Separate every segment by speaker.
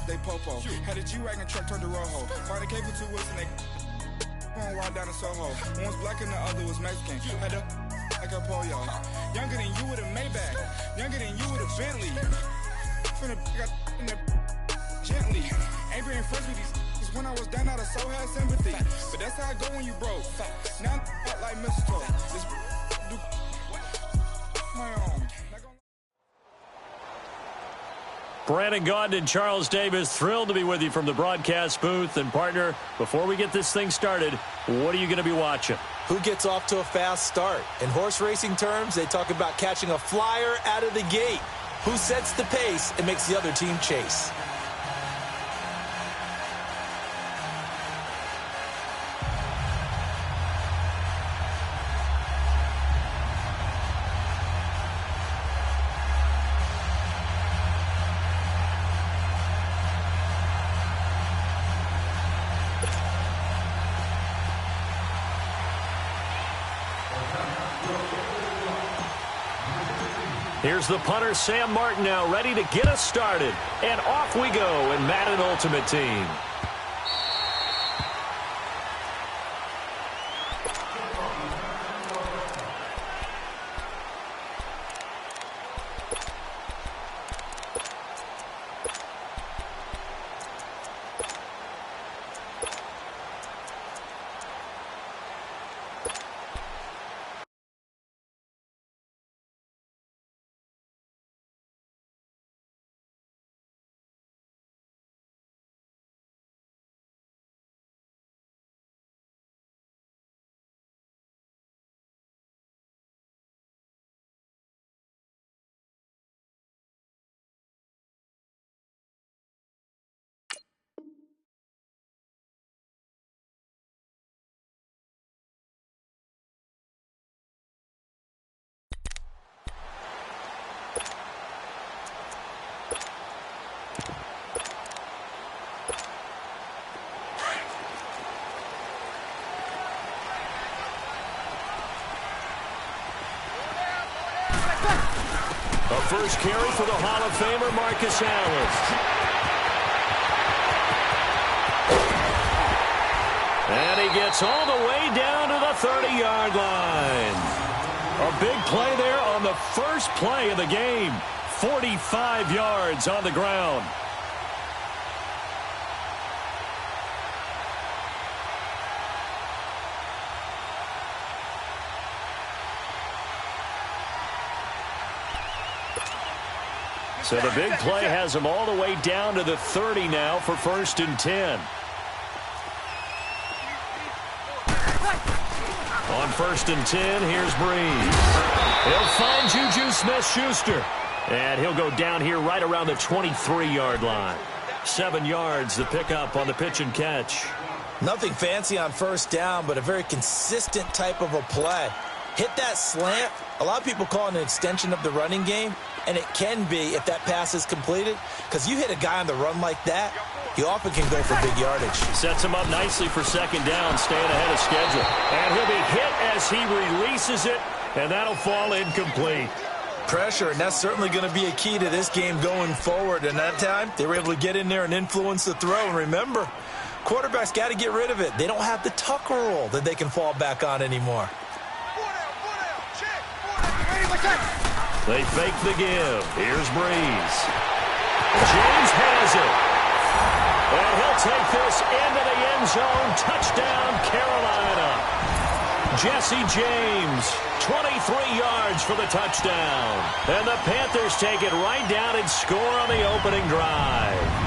Speaker 1: they popo. Had a G-Wagon truck turned to Rojo. Find a cable 2 wheels and they going wild down in Soho. One was black and the other was Mexican. Had a like a pollo. Younger than you with a Maybach. Younger than you with a Bentley. Finna got in the gently. Ain't being friends with these when I was down out of so had sympathy. But that's how I go when you broke. Now I'm like mistletoe. This do my own.
Speaker 2: Brandon Gaudin and Charles Davis, thrilled to be with you from the broadcast booth. And, partner, before we get this thing started, what are you going to be watching?
Speaker 3: Who gets off to a fast start? In horse racing terms, they talk about catching a flyer out of the gate. Who sets the pace and makes the other team chase?
Speaker 2: Here's the punter, Sam Martin, now ready to get us started. And off we go in Madden Ultimate Team. A first carry for the Hall of Famer, Marcus Allen. And he gets all the way down to the 30-yard line. A big play there on the first play of the game. 45 yards on the ground. So the big play has him all the way down to the 30 now for 1st and 10. On 1st and 10, here's Breeze. He'll find Juju Smith-Schuster. And he'll go down here right around the 23-yard line. 7 yards, the pickup on the pitch and catch.
Speaker 3: Nothing fancy on first down, but a very consistent type of a play. Hit that slant. A lot of people call it an extension of the running game, and it can be if that pass is completed, because you hit a guy on the run like that, he often can go for big yardage.
Speaker 2: Sets him up nicely for 2nd down, staying ahead of schedule. And he'll be hit as he releases it, and that'll fall incomplete.
Speaker 3: Pressure, and that's certainly going to be a key to this game going forward. And that time, they were able to get in there and influence the throw. And remember, quarterbacks got to get rid of it. They don't have the tuck rule that they can fall back on anymore.
Speaker 2: They fake the give. Here's Breeze. James has it. And he'll take this into the end zone. Touchdown, Carolina. Jesse James, 23 yards for the touchdown. And the Panthers take it right down and score on the opening drive.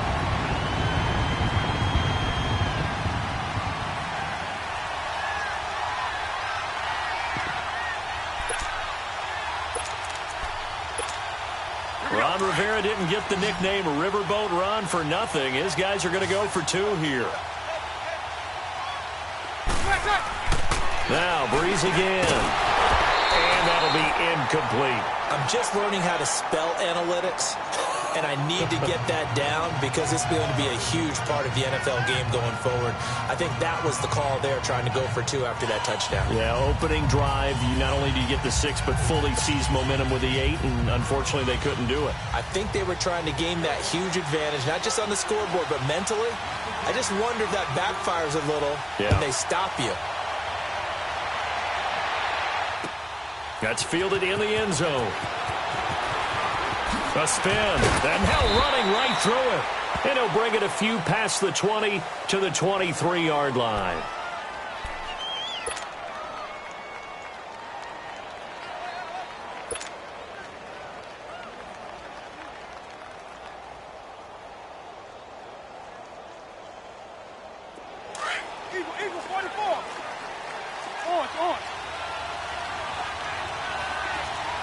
Speaker 2: Ron Rivera didn't get the nickname Riverboat Ron for nothing. His guys are going to go for 2 here. Now Breeze again. And that'll be incomplete.
Speaker 3: I'm just learning how to spell analytics. and I need to get that down because it's going to be a huge part of the NFL game going forward. I think that was the call there, trying to go for 2 after that touchdown.
Speaker 2: Yeah, opening drive, you not only do you get the 6, but fully seize momentum with the 8, and unfortunately they couldn't do it.
Speaker 3: I think they were trying to gain that huge advantage, not just on the scoreboard, but mentally. I just wonder if that backfires a little when they stop you.
Speaker 2: That's fielded in the end zone. A spin, and now running right through it. And he'll bring it a few past the 20 to the 23-yard line.
Speaker 1: Eagle 44. On.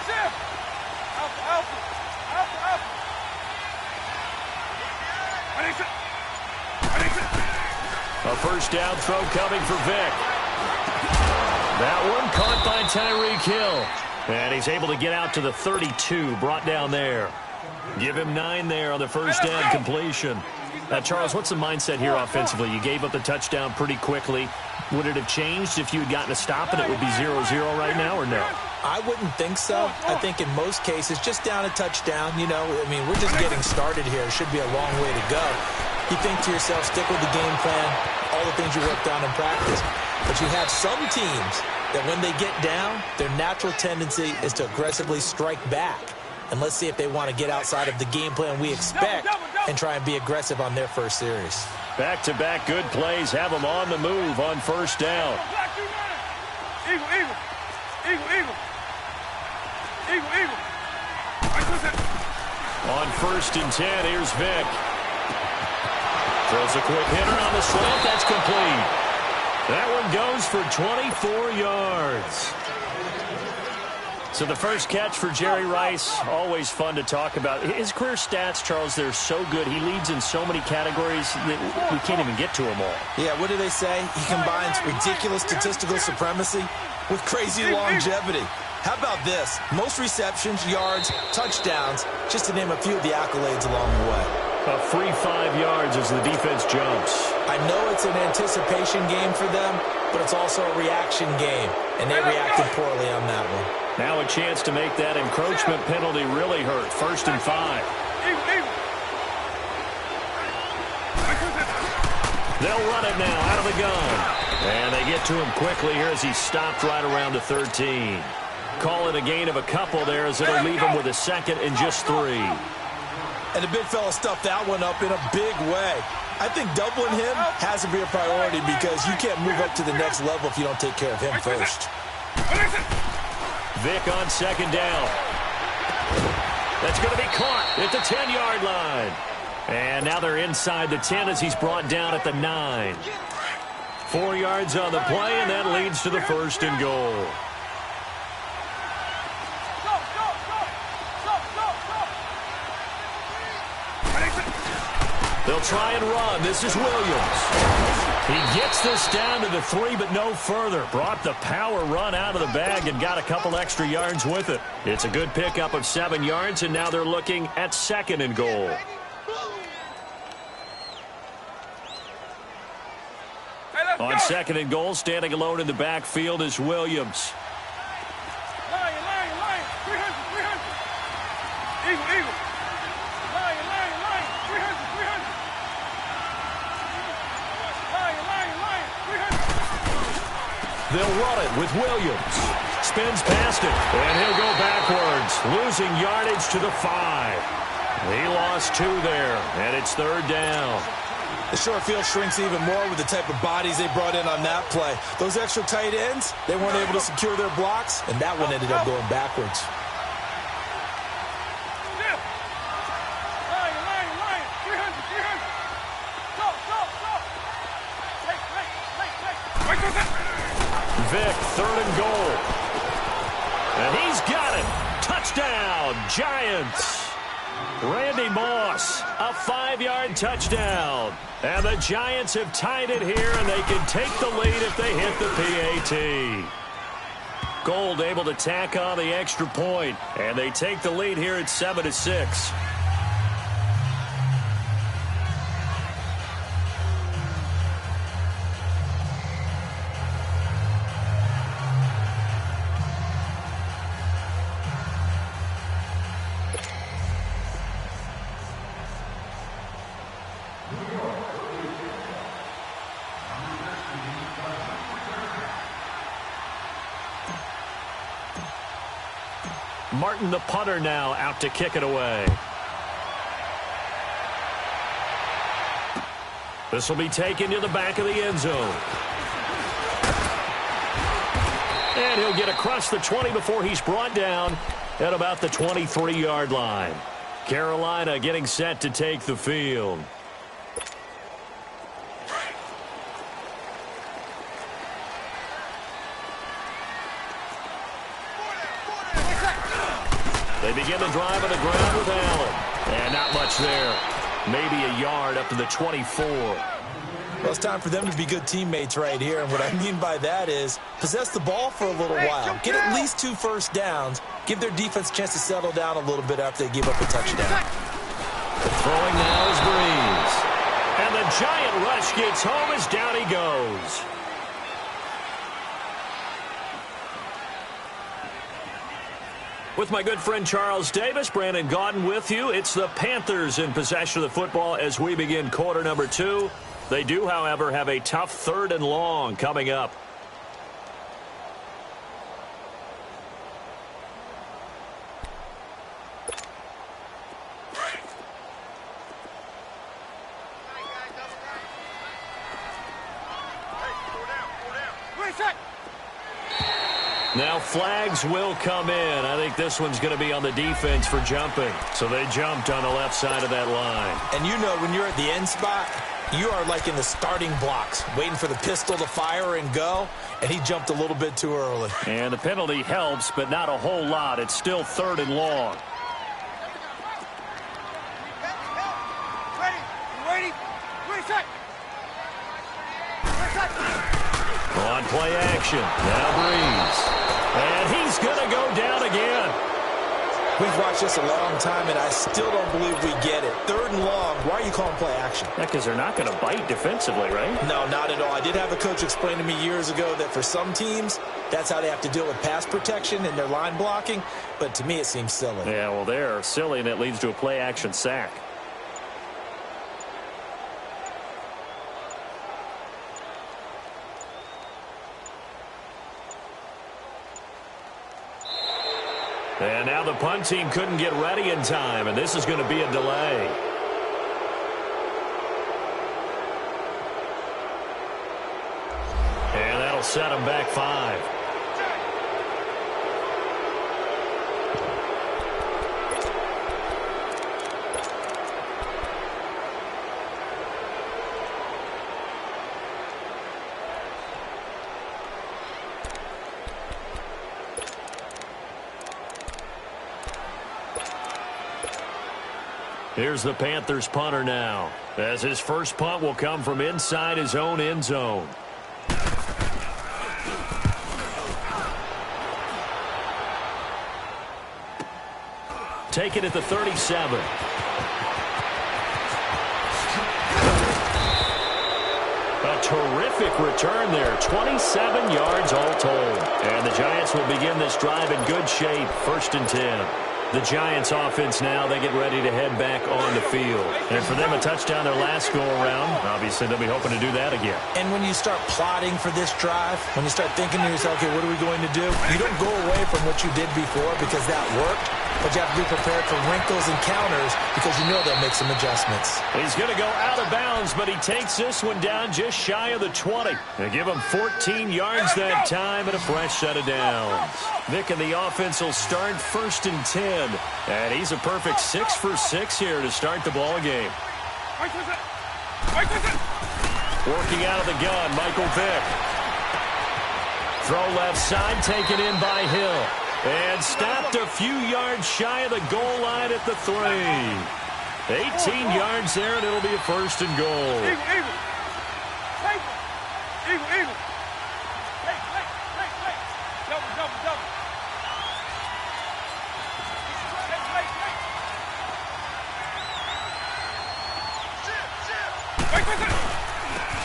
Speaker 1: Zip. Alpha.
Speaker 2: A first down throw coming for Vic. That one caught by Tyreek Hill. And he's able to get out to the 32, brought down there. Give him 9 there on the first down completion. Now, Charles, what's the mindset here offensively? You gave up the touchdown pretty quickly. Would it have changed if you had gotten a stop and it would be 0-0 right now, or no?
Speaker 3: I wouldn't think so. I think in most cases, just down a touchdown, we're just getting started here. It should be a long way to go. You think to yourself, stick with the game plan, all the things you worked on in practice. But you have some teams that when they get down, their natural tendency is to aggressively strike back. And let's see if they want to get outside of the game plan we expect and try and be aggressive on their first series.
Speaker 2: Back-to-back good plays have them on the move on first down.
Speaker 1: Eagle.
Speaker 2: On 1st and 10, here's Vic. Throws a quick hitter on the slant. That's complete. That one goes for 24 yards. So the first catch for Jerry Rice, always fun to talk about. His career stats, Charles, they're so good. He leads in so many categories that we can't even get to them all.
Speaker 3: Yeah, what do they say? He combines ridiculous statistical supremacy with crazy longevity. How about this? Most receptions, yards, touchdowns, just to name a few of the accolades along the way.
Speaker 2: A free 5 yards as the defense jumps.
Speaker 3: I know it's an anticipation game for them, but it's also a reaction game, and they reacted poorly on that one.
Speaker 2: Now a chance to make that encroachment penalty really hurt. 1st and 5. They'll run it now out of the gun. And they get to him quickly here as he stopped right around the 13. Call it a gain of a couple there as it'll leave him with a 2nd and just 3.
Speaker 3: And the big fella stuffed that one up in a big way. I think doubling him has to be a priority because you can't move up to the next level if you don't take care of him first.
Speaker 2: Vic on 2nd down. That's going to be caught at the 10-yard line. And now they're inside the 10 as he's brought down at the 9. 4 yards on the play, and that leads to the 1st and goal. They'll try and run. This is Williams. He gets this down to the 3, but no further. Brought the power run out of the bag and got a couple extra yards with it. It's a good pickup of 7 yards, and now they're looking at 2nd and goal. On 2nd and goal, standing alone in the backfield is Williams.
Speaker 1: Lion, 300. Eagle. Lion, 300. Lion, 300.
Speaker 2: They'll run it with Williams. Spins past it, and he'll go backwards, losing yardage to the 5. He lost 2 there, and it's 3rd down.
Speaker 3: The short field shrinks even more with the type of bodies they brought in on that play. Those extra tight ends, they weren't able to secure their blocks, and that one ended up going backwards.
Speaker 1: Lion, 300. Go.
Speaker 2: Vic, 3rd and goal. And he's got it. Touchdown, Giants. Randy Moss, a 5-yard touchdown. And the Giants have tied it here, and they can take the lead if they hit the PAT. Gold able to tack on the extra point, and they take the lead here at 7-6. Martin, the punter, now out to kick it away. This will be taken to the back of the end zone. And he'll get across the 20 before he's brought down at about the 23-yard line. Carolina getting set to take the field. They begin the drive on the ground with Allen. And not much there. Maybe a yard up to the 24.
Speaker 3: Well, it's time for them to be good teammates right here. And what I mean by that is possess the ball for a little while. Get at least 2 first downs. Give their defense a chance to settle down a little bit after they give up a touchdown.
Speaker 2: Throwing now is Breeze. And the giant rush gets home as down he goes. With my good friend Charles Davis, Brandon Gaudin with you. It's the Panthers in possession of the football as we begin quarter number 2. They do, however, have a tough 3rd and long coming up. Now flags will come in. I think this one's going to be on the defense for jumping. So they jumped on the left side of that line.
Speaker 3: And you know when you're at the end spot, you are like in the starting blocks, waiting for the pistol to fire and go, and he jumped a little bit too early.
Speaker 2: And the penalty helps, but not a whole lot. It's still 3rd and long. On play action. Now Breeze. And he's going to go down again.
Speaker 3: We've watched this a long time, and I still don't believe we get it. 3rd and long. Why are you calling play action?
Speaker 2: Yeah, because they're not going to bite defensively, right?
Speaker 3: No, not at all. I did have a coach explain to me years ago that for some teams, that's how they have to deal with pass protection and their line blocking. But to me, it seems silly.
Speaker 2: Yeah, well, they're silly, and it leads to a play action sack. And now the punt team couldn't get ready in time, and this is going to be a delay. And that'll set them back 5. Here's the Panthers punter now, as his first punt will come from inside his own end zone. Take it at the 37. A terrific return there, 27 yards all told. And the Giants will begin this drive in good shape, 1st and 10. The Giants offense now, they get ready to head back on the field. And for them, a touchdown their last go-around. Obviously, they'll be hoping to do that again.
Speaker 3: And when you start plotting for this drive, when you start thinking to yourself, okay, what are we going to do? You don't go away from what you did before because that worked. But you have to be prepared for wrinkles and counters because you know they'll make some adjustments.
Speaker 2: He's going to go out of bounds, but he takes this one down just shy of the 20. They give him 14 yards that time and a fresh set of downs. Vic and the offense will start 1st and 10. And he's a perfect 6 for 6 here to start the ball game. Working out of the gun, Michael Vick. Throw left side, taken in by Hill. And stopped a few yards shy of the goal line at the 3. 18 yards there, and it'll be a 1st and goal.
Speaker 1: Eagle. Double.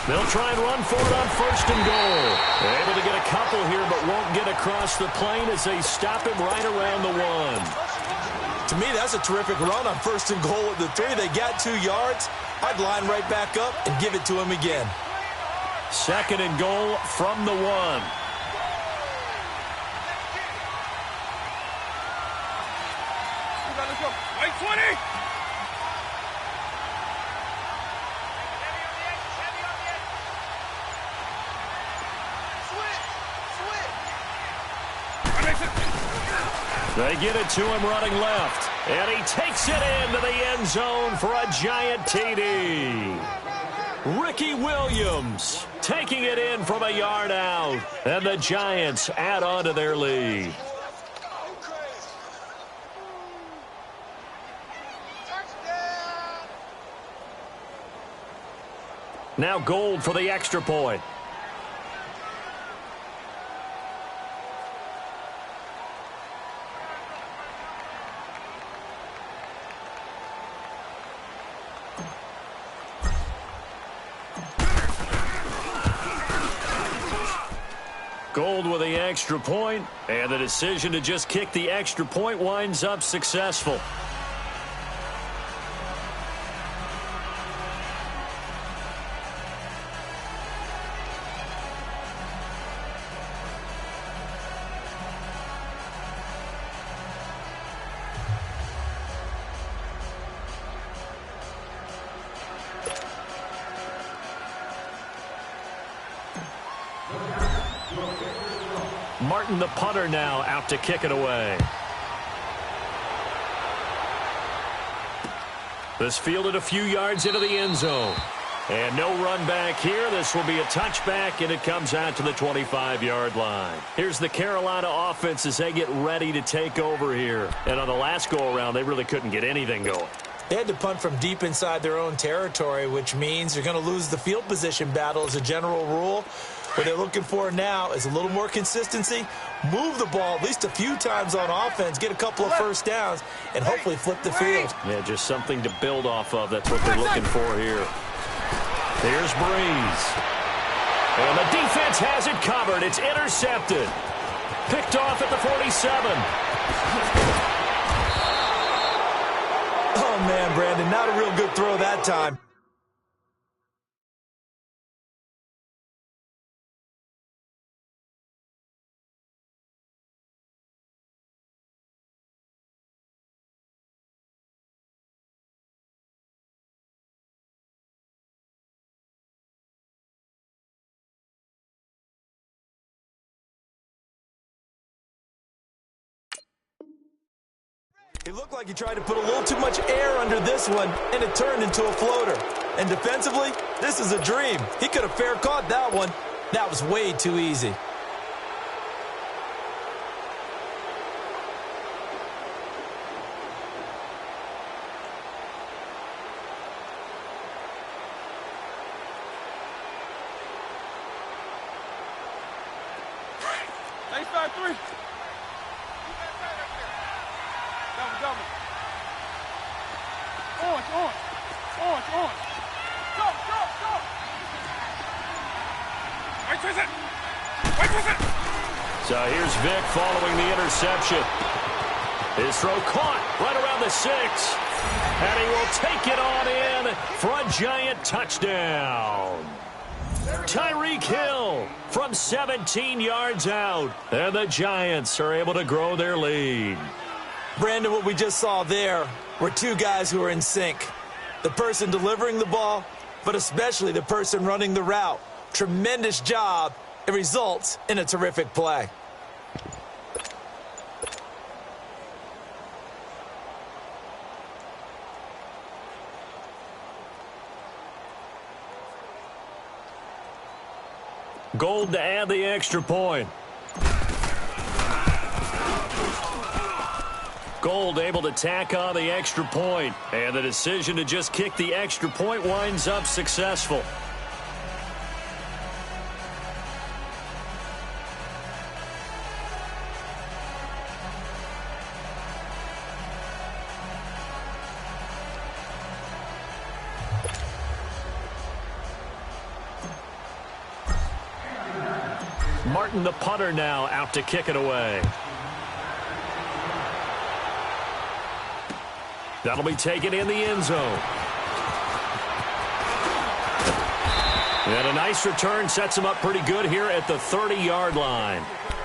Speaker 2: They'll try and run for it on 1st and goal. They're able to get a couple here, but won't get across the plane as they stop him right around the 1.
Speaker 3: To me, that's a terrific run on 1st and goal at the 3. They got 2 yards. I'd line right back up and give it to him again.
Speaker 2: 2nd and goal from the 1.
Speaker 1: 20.
Speaker 2: They get it to him running left. And he takes it into the end zone for a giant TD. Ricky Williams taking it in from a yard out. And the Giants add on to their lead. Now Gold for the extra point. Gold with the extra point, and the decision to just kick the extra point winds up successful. Martin, the punter, now out to kick it away. This fielded a few yards into the end zone. And no run back here. This will be a touchback, and it comes out to the 25-yard line. Here's the Carolina offense as they get ready to take over here. And on the last go-around, they really couldn't get anything going.
Speaker 3: They had to punt from deep inside their own territory, which means they're going to lose the field position battle as a general rule. What they're looking for now is a little more consistency, move the ball at least a few times on offense, get a couple of first downs, and hopefully flip the field.
Speaker 2: Yeah, just something to build off of. That's what they're looking for here. Here's Breeze. And the defense has it covered. It's intercepted. Picked off at the 47.
Speaker 3: Oh, man, Brandon, not a real good throw that time. It looked like he tried to put a little too much air under this one, and it turned into a floater. And defensively, this is a dream. He could have fair caught that one. That was way too easy.
Speaker 1: Thanks, 5-3. Double. Orange. Go. Wait, twist it.
Speaker 2: So here's Vic following the interception. His throw caught right around the 6. And he will take it on in for a giant touchdown. Tyreek Hill from 17 yards out. And the Giants are able to grow their lead.
Speaker 3: Brandon, what we just saw there were two guys who are in sync. The person delivering the ball, but especially the person running the route. Tremendous job. It results in a terrific play.
Speaker 2: Gold to add the extra point. Gold able to tack on the extra point. And the decision to just kick the extra point winds up successful. Martin, the punter, now out to kick it away. That'll be taken in the end zone. And a nice return sets him up pretty good here at the 30-yard line.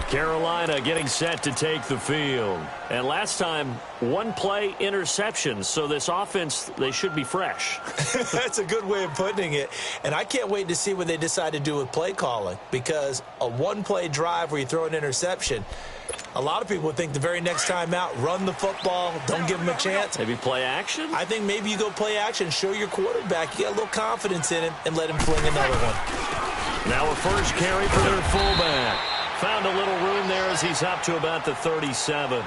Speaker 2: Carolina getting set to take the field. And last time, one play interception. So this offense, they should be fresh.
Speaker 3: That's a good way of putting it. And I can't wait to see what they decide to do with play calling. Because a one-play drive where you throw an interception, a lot of people would think the very next time out, run the football, don't give them a chance.
Speaker 2: Maybe play action?
Speaker 3: I think maybe you go play action, show your quarterback, you get a little confidence in him, and let him fling another one.
Speaker 2: Now a first carry for their fullback. Found a little room there as he's up to about the 37.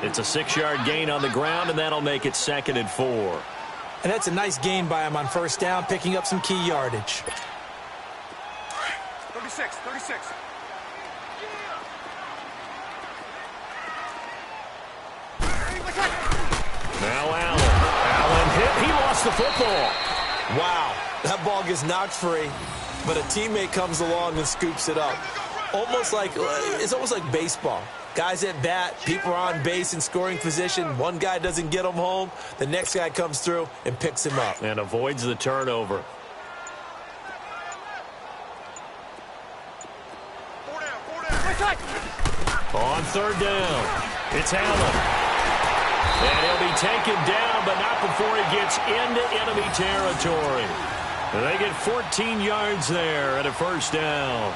Speaker 2: It's a 6-yard gain on the ground, and that'll make it 2nd and 4.
Speaker 3: And that's a nice gain by him on first down, picking up some key yardage.
Speaker 1: 36.
Speaker 2: Now Allen hit. He lost the football.
Speaker 3: Wow, that ball gets knocked free, but a teammate comes along and scoops it up. It's almost like baseball. Guys at bat, people are on base in scoring position. One guy doesn't get him home. The next guy comes through and picks him up.
Speaker 2: And avoids the turnover. On 3rd down, it's Allen. And he'll be taken down, but not before he gets into enemy territory. They get 14 yards there at a 1st down.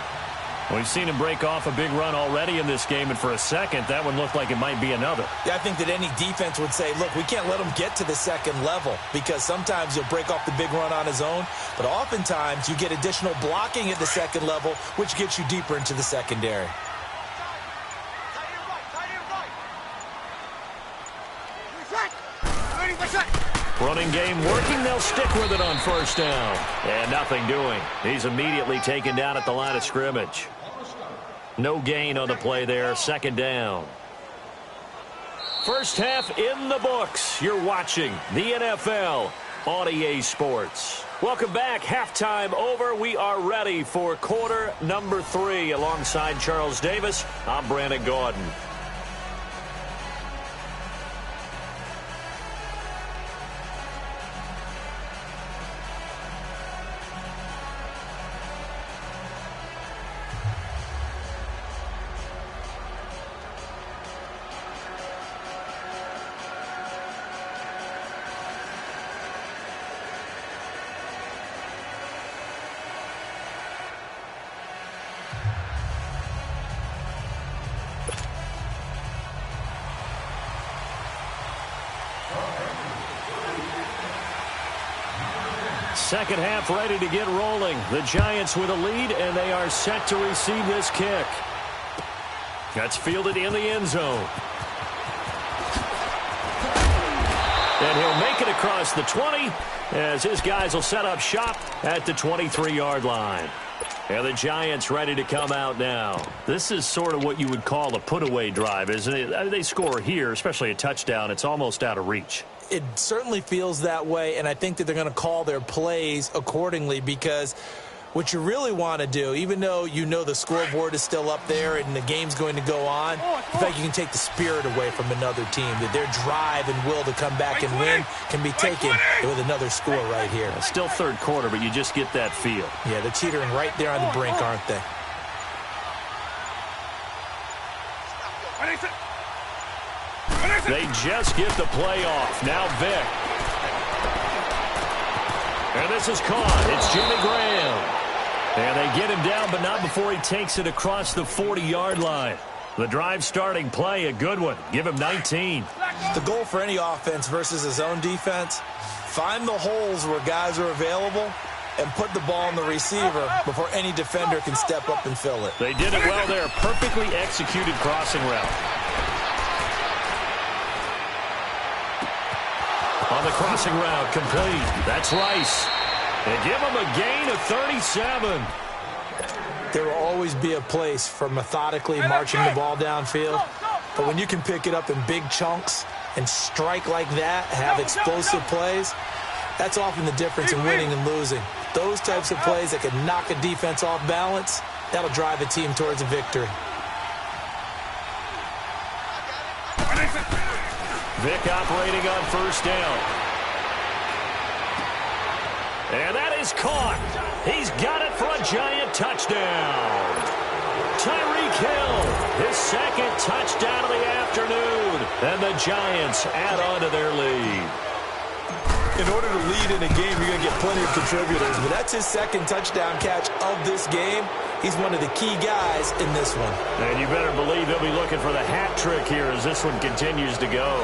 Speaker 2: We've seen him break off a big run already in this game, and for a second, that one looked like it might be another.
Speaker 3: Yeah, I think that any defense would say, look, we can't let him get to the 2nd level, because sometimes he'll break off the big run on his own, but oftentimes you get additional blocking at the 2nd level, which gets you deeper into the secondary.
Speaker 2: Running game working. They'll stick with it on 1st down. And nothing doing. He's immediately taken down at the line of scrimmage. No gain on the play there. 2nd down. First half in the books. You're watching the NFL on EA Sports. Welcome back. Halftime over. We are ready for quarter number 3. Alongside Charles Davis, I'm Brandon Gaudin. Second half ready to get rolling. The Giants with a lead, and they are set to receive this kick. That's fielded in the end zone. And he'll make it across the 20 as his guys will set up shop at the 23-yard line. And the Giants ready to come out now. This is sort of what you would call a put-away drive, isn't it? They score here, especially a touchdown. It's almost out of reach.
Speaker 3: It certainly feels that way, and I think that they're going to call their plays accordingly, because what you really want to do, even though you know the scoreboard is still up there and the game's going to go on, in fact, you can take the spirit away from another team, that their drive and will to come back and win can be taken with another score right here.
Speaker 2: Still 3rd quarter, but you just get that feel.
Speaker 3: Yeah, they're teetering right there on the brink, aren't they?
Speaker 2: They just get the play off. Now Vick. And this is caught. It's Jimmy Graham. And they get him down, but not before he takes it across the 40-yard line. The drive starting play, a good one. Give him 19.
Speaker 3: The goal for any offense versus his own defense, find the holes where guys are available and put the ball on the receiver before any defender can step up and fill it.
Speaker 2: They did it well there. Perfectly executed crossing route. On the crossing route, complete. That's Rice. They give him a gain of 37.
Speaker 3: There will always be a place for methodically marching the ball downfield. But when you can pick it up in big chunks and strike like that, have explosive plays, that's often the difference in winning and losing. Those types of plays that can knock a defense off balance, that'll drive a team towards a victory.
Speaker 2: Vick operating on 1st down. And that is caught. He's got it for a Giant touchdown. Tyreek Hill, his second touchdown of the afternoon. And the Giants add on to their lead.
Speaker 3: In order to lead in a game, you're going to get plenty of contributors, but that's his second touchdown catch of this game. He's one of the key guys in this one.
Speaker 2: And you better believe he'll be looking for the hat trick here as this one continues to go.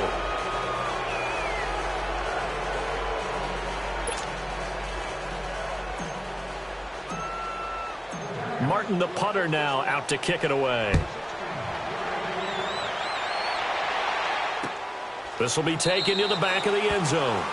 Speaker 2: Martin, the punter, now out to kick it away. This will be taken to the back of the end zone.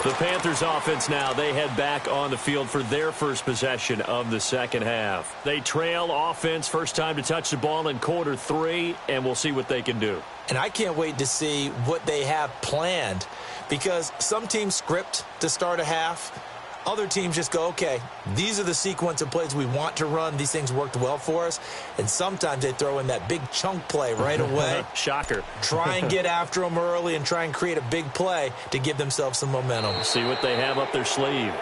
Speaker 2: The Panthers offense now, they head back on the field for their first possession of the second half. They trail offense, first time to touch the ball in quarter 3, and we'll see what they can do.
Speaker 3: And I can't wait to see what they have planned, because some teams script to start a half. Other teams just go, okay, these are the sequence of plays we want to run. These things worked well for us. And sometimes they throw in that big chunk play right away.
Speaker 2: Shocker.
Speaker 3: Try and get after them early and try and create a big play to give themselves some momentum.
Speaker 2: See what they have up their sleeve.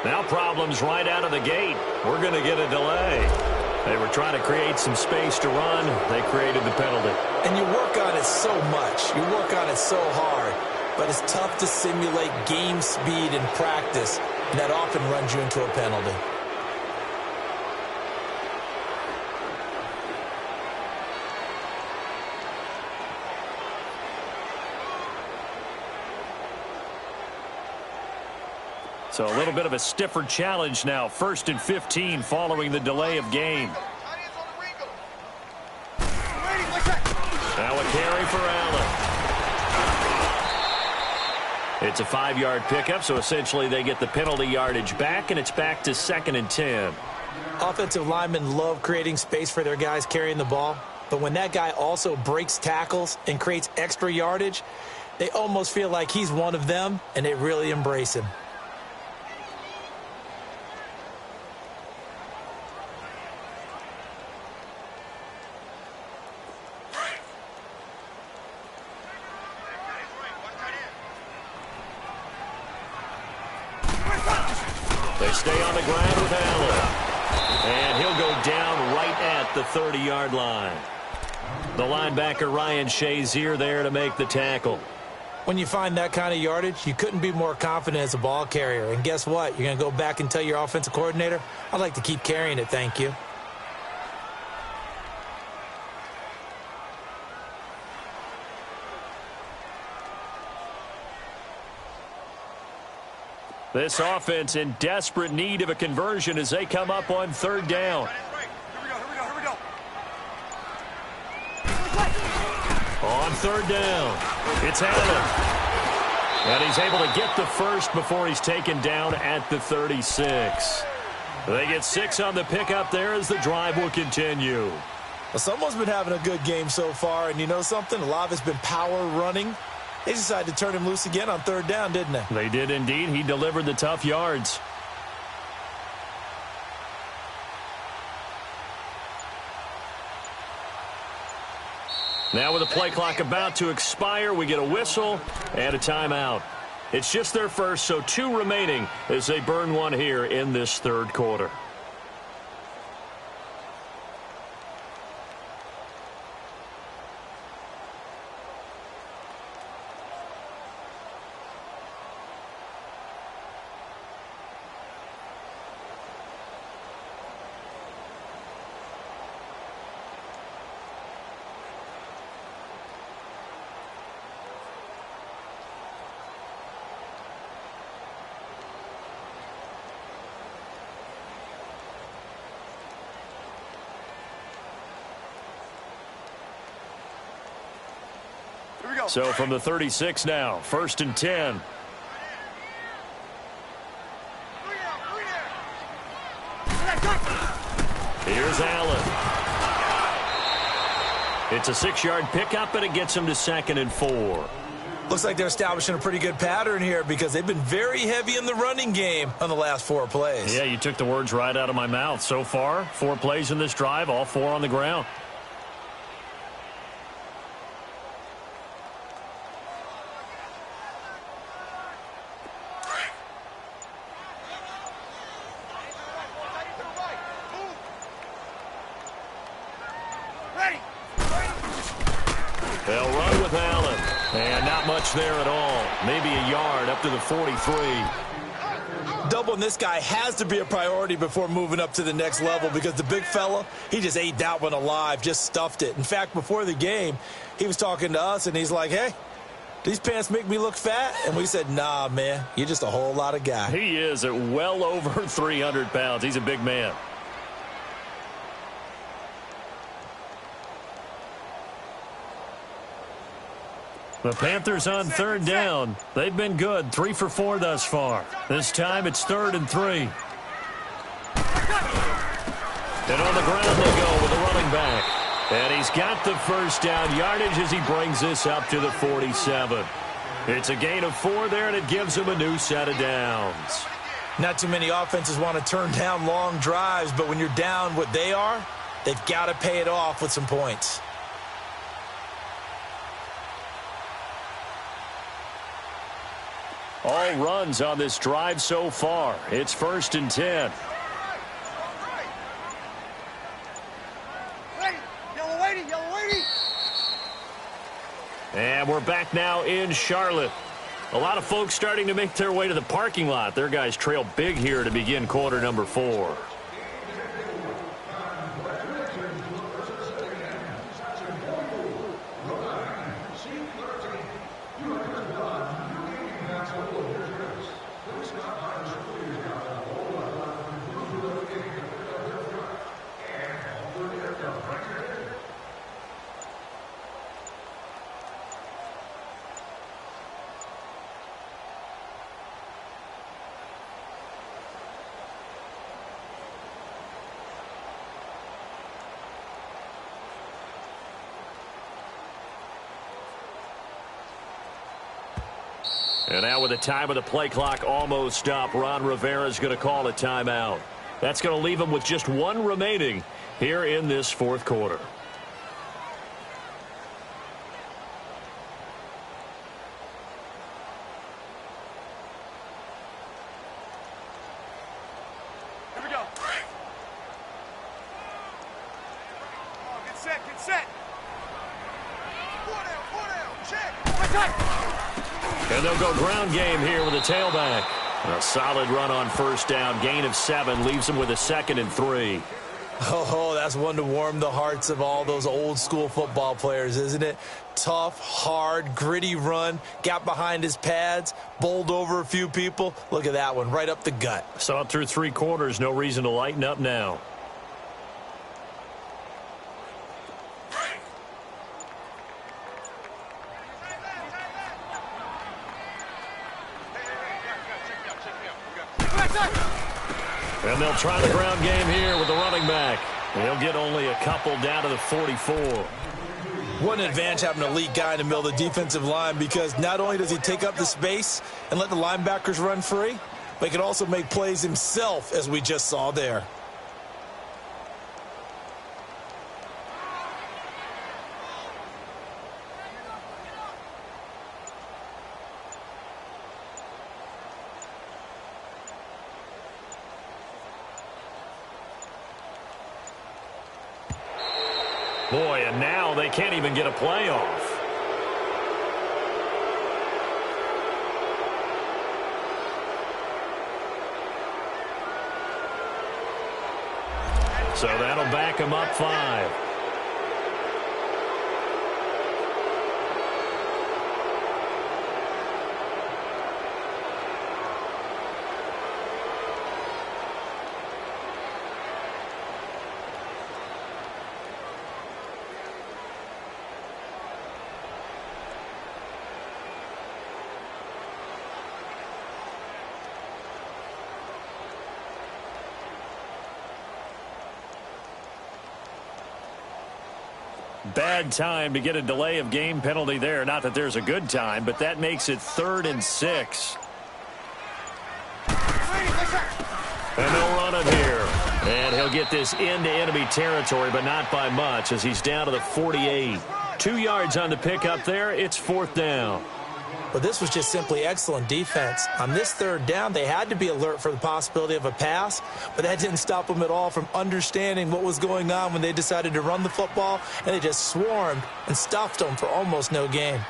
Speaker 2: Now problems right out of the gate. We're going to get a delay. They were trying to create some space to run. They created the penalty.
Speaker 3: And you work on it so much. You work on it so hard. But it's tough to simulate game speed in practice, and that often runs you into a penalty.
Speaker 2: So a little bit of a stiffer challenge now. 1st and 15 following the delay of game. Now a carry for Allen. It's a 5-yard pickup, so essentially they get the penalty yardage back, and it's back to 2nd and 10.
Speaker 3: Offensive linemen love creating space for their guys carrying the ball, but when that guy also breaks tackles and creates extra yardage, they almost feel like he's one of them, and they really embrace him.
Speaker 2: They stay on the ground with Allen. And he'll go down right at the 30-yard line. The linebacker, Ryan Shazier, there to make the tackle.
Speaker 3: When you find that kind of yardage, you couldn't be more confident as a ball carrier. And guess what? You're going to go back and tell your offensive coordinator, I'd like to keep carrying it, thank you.
Speaker 2: This offense in desperate need of a conversion as they come up on 3rd down. On 3rd down, it's Allen. And he's able to get the first before he's taken down at the 36. They get 6 on the pickup there as the drive will continue.
Speaker 3: Well, someone's been having a good game so far, and you know something? A lot of it's been power running. They decided to turn him loose again on 3rd down, didn't they?
Speaker 2: They did indeed. He delivered the tough yards. Now with the play clock about to expire, we get a whistle and a timeout. It's just their first, so 2 remaining as they burn one here in this 3rd quarter. So from the 36 now, 1st and 10. Here's Allen. It's a 6-yard pickup, and it gets him to 2nd and 4.
Speaker 3: Looks like they're establishing a pretty good pattern here because they've been very heavy in the running game on the last 4 plays.
Speaker 2: Yeah, you took the words right out of my mouth. So far, 4 plays in this drive, all 4 on the ground. much there at all. Maybe a yard up to the 43.
Speaker 3: Doubling this guy has to be a priority before moving up to the next level because the big fella, he just ate that one alive, just stuffed it. In fact, before the game, he was talking to us, and he's like, hey, these pants make me look fat? And we said, nah, man, you're just a whole lot of guy.
Speaker 2: He is at well over 300 pounds. He's a big man. The Panthers on third down. They've been good, 3 for 4 thus far. This time it's 3rd and 3. And on the ground they go with the running back. And he's got the first down yardage as he brings this up to the 47. It's a gain of 4 there, and it gives him a new set of downs.
Speaker 3: Not too many offenses want to turn down long drives, but when you're down what they are, they've got to pay it off with some points.
Speaker 2: All runs on this drive so far. It's 1st and 10. And we're back now in Charlotte. A lot of folks starting to make their way to the parking lot. Their guys trail big here to begin quarter number 4. And now with the time of the play clock almost up, Ron Rivera's going to call a timeout. That's going to leave him with just 1 remaining here in this 4th quarter.
Speaker 4: Here we go. Come on, get set, get set. 4 down, check. Right.
Speaker 2: And they'll go ground game here with a tailback. A solid run on first down. Gain of 7 leaves them with a 2nd and 3.
Speaker 3: Oh, that's one to warm the hearts of all those old school football players, isn't it? Tough, hard, gritty run. Got behind his pads, bowled over a few people. Look at that one, right up the gut.
Speaker 2: Saw it through 3 quarters. No reason to lighten up now. And they'll try the ground game here with the running back. He'll get only a couple down to the 44.
Speaker 3: What an advantage having an elite guy in the middle of the defensive line, because not only does he take up the space and let the linebackers run free, but he can also make plays himself, as we just saw there.
Speaker 2: Boy, and now they can't even get a play off. So that'll back him up 5. Bad time to get a delay of game penalty there. Not that there's a good time, but that makes it 3rd and 6. And they'll run it here. And he'll get this into enemy territory, but not by much, as he's down to the 48. 2 yards on the pickup there. It's 4th down.
Speaker 3: But this was just simply excellent defense. On this 3rd down, they had to be alert for the possibility of a pass, but that didn't stop them at all from understanding what was going on when they decided to run the football, and they just swarmed and stuffed them for almost no gain.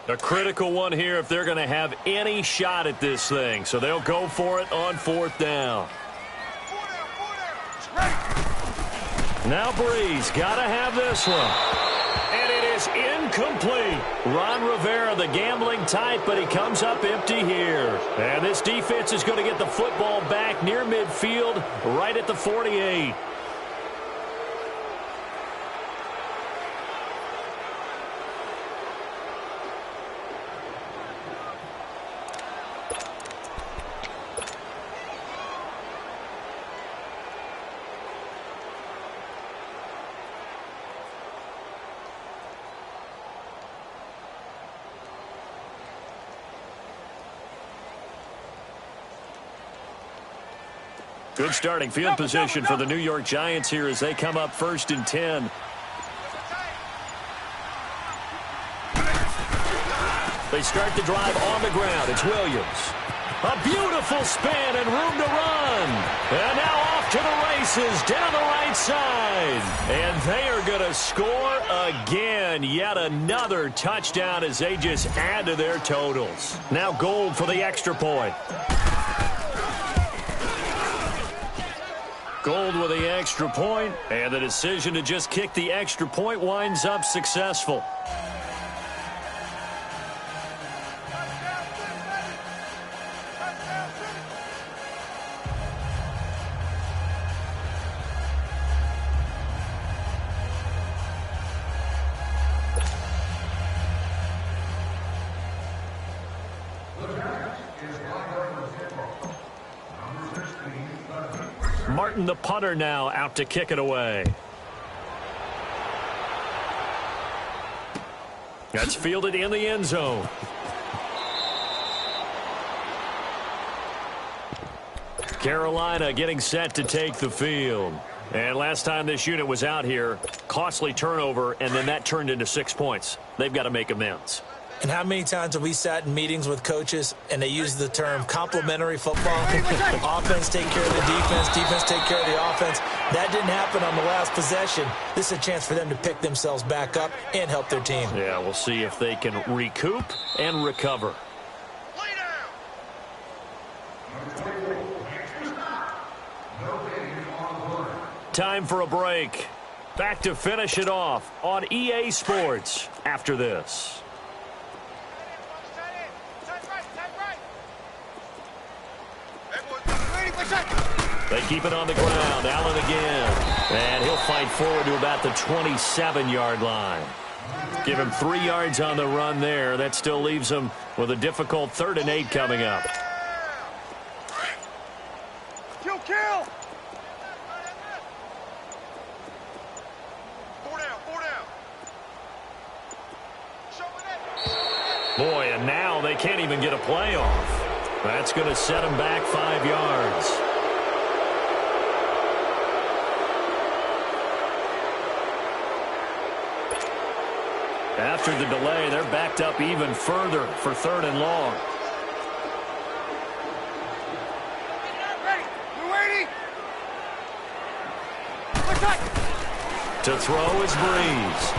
Speaker 2: A critical one here if they're going to have any shot at this thing. So they'll go for it on 4th down. Now Breeze got to have this one. And it is incomplete. Ron Rivera, the gambling type, but he comes up empty here. And this defense is going to get the football back near midfield, right at the 48. Good starting field position for the New York Giants here as they come up 1st and 10. They start the drive on the ground. It's Williams. A beautiful spin and room to run. And now off to the races down the right side. And they are going to score again. Yet another touchdown as they just add to their totals. Now Gold for the extra point. Gold with the extra point, and the decision to just kick the extra point winds up successful. Martin, the punter, now out to kick it away. That's fielded in the end zone. Carolina getting set to take the field. And last time this unit was out here, costly turnover, and then that turned into 6 points. They've got to make amends.
Speaker 3: And how many times have we sat in meetings with coaches and they use the term complementary football? Offense take care of the defense, defense take care of the offense. That didn't happen on the last possession. This is a chance for them to pick themselves back up and help their team.
Speaker 2: Yeah, we'll see if they can recoup and recover. Time for a break. Back to finish it off on EA Sports after this. They keep it on the ground. Allen again. And he'll fight forward to about the 27-yard line. Give him 3 yards on the run there. That still leaves him with a difficult 3rd and 8 coming up.
Speaker 4: Kill, kill! 4 down, 4 down.
Speaker 2: Boy, and now they can't even get a play off. That's going to set them back 5 yards. After the delay, they're backed up even further for 3rd and long. To throw is Breeze.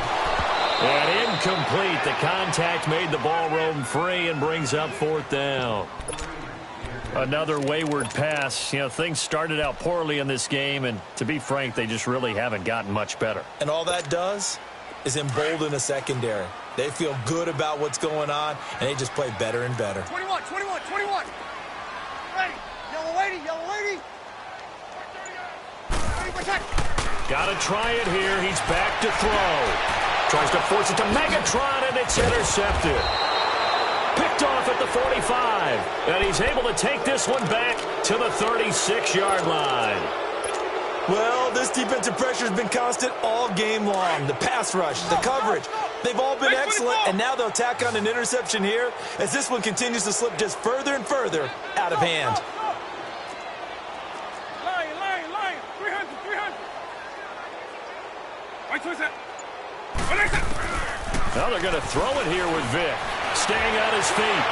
Speaker 2: And incomplete. The contact made the ball roam free and brings up 4th down. Another wayward pass. You know, things started out poorly in this game, and to be frank, they just really haven't gotten much better.
Speaker 3: And all that does is embolden the secondary. They feel good about what's going on, and they just play better and better.
Speaker 4: 21, 21, 21. Ready. Yellow lady, yellow lady.
Speaker 2: Got to try it here. He's back to throw. Tries to force it to Megatron, and it's intercepted. Picked off at the 45. And he's able to take this one back to the 36-yard line.
Speaker 3: Well, this defensive pressure has been constant all game long. The pass rush, the coverage, they've all been excellent, and now they'll tack on an interception here as this one continues to slip just further and further out of hand.
Speaker 4: Line, 300.
Speaker 2: Now they're going to throw it here with Vic. Staying on his feet.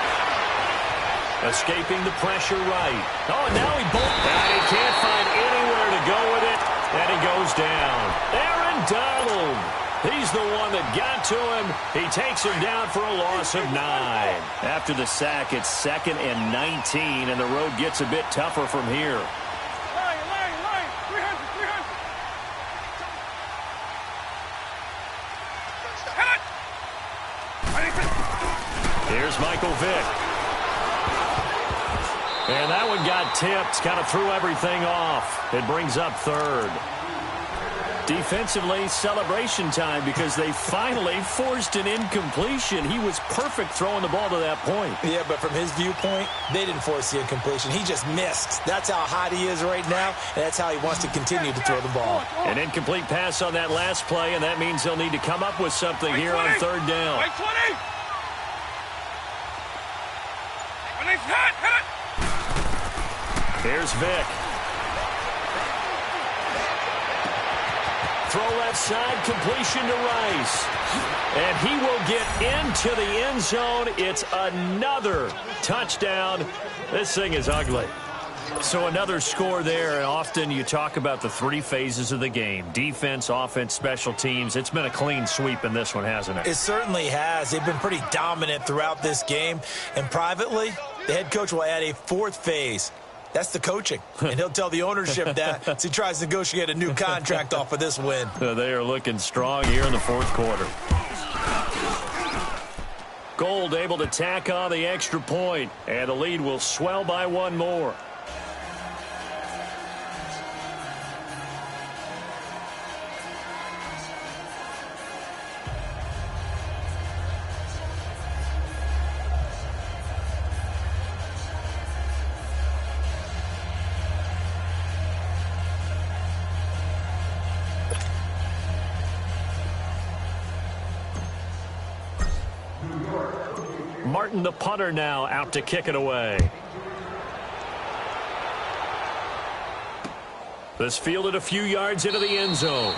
Speaker 2: Escaping the pressure right. Oh, and now he bolts. And he can't find anywhere to go with it. And he goes down. Aaron Donald He's the one that got to him. He takes him down for a loss of 9. After the sack, it's 2nd and 19, and the road gets a bit tougher from here.
Speaker 4: Line, 300.
Speaker 2: Here's Michael Vick. And that one got tipped, kind of threw everything off. It brings up 3rd. Defensively, celebration time because they finally forced an incompletion. He was perfect throwing the ball to that point.
Speaker 3: Yeah, but from his viewpoint, they didn't force the incompletion. He just missed. That's how hot he is right now, and that's how he wants to continue to throw the ball.
Speaker 2: An incomplete pass on that last play, and that means they'll need to come up with something here on 3rd down.
Speaker 4: Right 20. When they hit it.
Speaker 2: Here's Vick. Throw left side, completion to Rice. And he will get into the end zone. It's another touchdown. This thing is ugly. So another score there, and often you talk about the 3 phases of the game. Defense, offense, special teams. It's been a clean sweep in this one, hasn't it?
Speaker 3: It certainly has. They've been pretty dominant throughout this game. And privately, the head coach will add a 4th phase. That's the coaching. And he'll tell the ownership that as he tries to negotiate a new contract off of this win.
Speaker 2: They are looking strong here in the 4th quarter. Gold able to tack on the extra point, and the lead will swell by 1 more. Martin, the punter, now out to kick it away. This fielded a few yards into the end zone.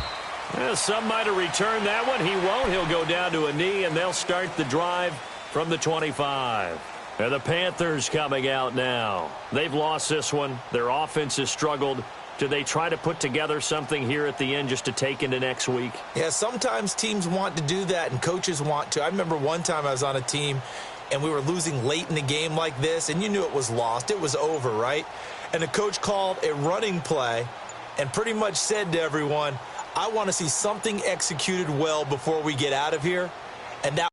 Speaker 2: Some might have returned that one. He won't. He'll go down to a knee, and they'll start the drive from the 25. And the Panthers coming out now. They've lost this one. Their offense has struggled. Do they try to put together something here at the end just to take into next week?
Speaker 3: Yeah, sometimes teams want to do that, and coaches want to. I remember one time I was on a team, and we were losing late in the game like this, and you knew it was lost. It was over, right? And the coach called a running play and pretty much said to everyone, I want to see something executed well before we get out of here. And that